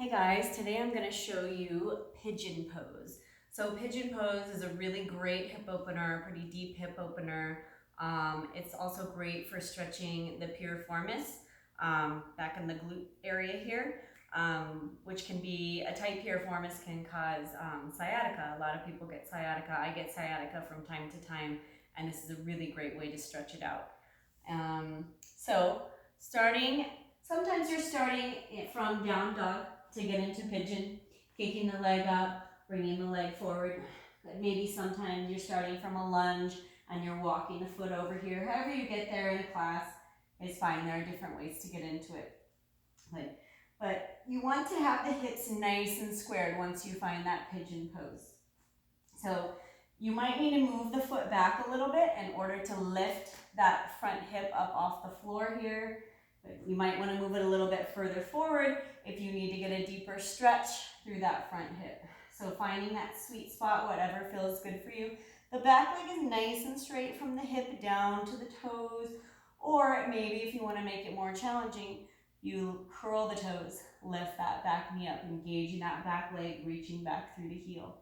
Hey guys, today I'm going to show you pigeon pose. So pigeon pose is a really great hip opener, pretty deep hip opener. It's also great for stretching the piriformis back in the glute area here, which can be, a tight piriformis can cause sciatica. A lot of people get sciatica. I get sciatica from time to time, and this is a really great way to stretch it out. Sometimes you're starting from down dog to get into pigeon, kicking the leg up, bringing the leg forward. But maybe sometimes you're starting from a lunge and you're walking the foot over here. However you get there in a class is fine. There are different ways to get into it. But you want to have the hips nice and squared once you find that pigeon pose. So you might need to move the foot back a little bit in order to lift that front hip up off the floor here. You might want to move it a little bit further forward if you need to get a deeper stretch through that front hip. So finding that sweet spot, whatever feels good for you. The back leg is nice and straight from the hip down to the toes, or maybe if you want to make it more challenging, you curl the toes, lift that back knee up, engaging that back leg, reaching back through the heel.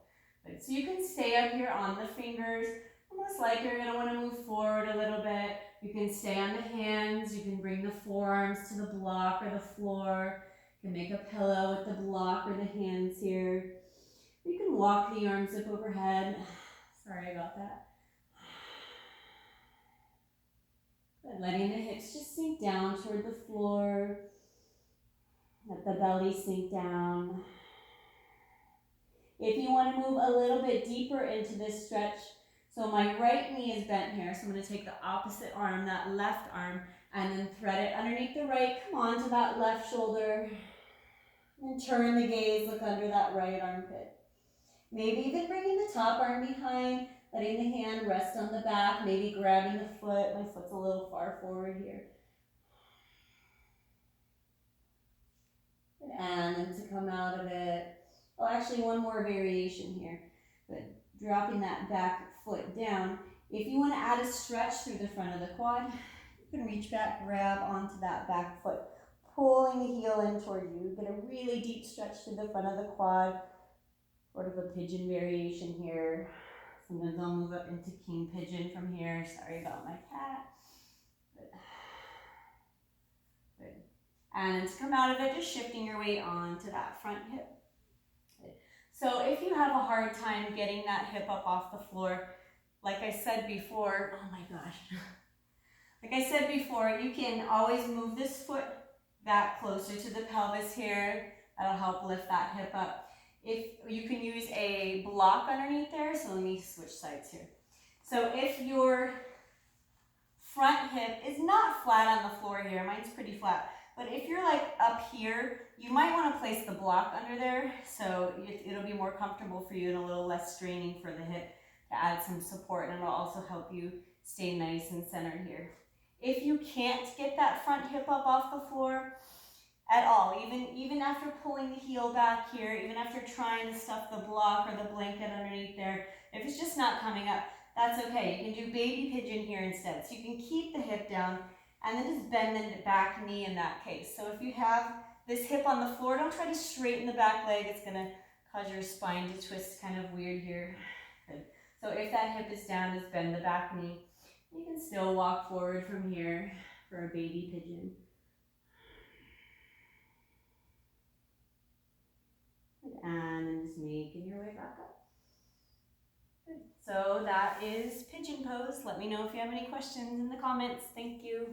Good. So you can stay up here on the fingers, almost like you're going to want to move forward a little bit. You can stay on the hands, you can bring the forearms to the block or the floor. You can make a pillow with the block or the hands here. You can walk the arms up overhead. Sorry about that. But letting the hips just sink down toward the floor. Let the belly sink down. If you want to move a little bit deeper into this stretch, so my right knee is bent here, so I'm going to take the opposite arm, that left arm, and then thread it underneath the right. Come on to that left shoulder. And turn the gaze, look under that right armpit. Maybe even bringing the top arm behind, letting the hand rest on the back, maybe grabbing the foot. My foot's a little far forward here. And then to come out of it. Oh, actually one more variation here. But dropping that back foot down. If you want to add a stretch through the front of the quad, you can reach back, grab onto that back foot, pulling the heel in toward you. Get a really deep stretch through the front of the quad, sort of a pigeon variation here. Sometimes I'll move up into king pigeon from here. Sorry about my cat. Good. And to come out of it, just shifting your weight onto that front hip. So if you have a hard time getting that hip up off the floor, like I said before, oh my gosh. Like I said before, you can always move this foot back closer to the pelvis here. That'll help lift that hip up. If you can use a block underneath there, so let me switch sides here. So if your front hip is not flat on the floor here, mine's pretty flat, but if you're like up here, you might want to place the block under there so it'll be more comfortable for you and a little less straining for the hip to add some support, and it'll also help you stay nice and centered here. If you can't get that front hip up off the floor at all, even after pulling the heel back here, even after trying to stuff the block or the blanket underneath there, if it's just not coming up, that's okay. You can do baby pigeon here instead. So you can keep the hip down and then just bend the back knee in that case. So if you have this hip on the floor, don't try to straighten the back leg. It's going to cause your spine to twist kind of weird here. Good. So if that hip is down, just bend the back knee. You can still walk forward from here for a baby pigeon. And then just making your way back up. Good. So that is pigeon pose. Let me know if you have any questions in the comments. Thank you.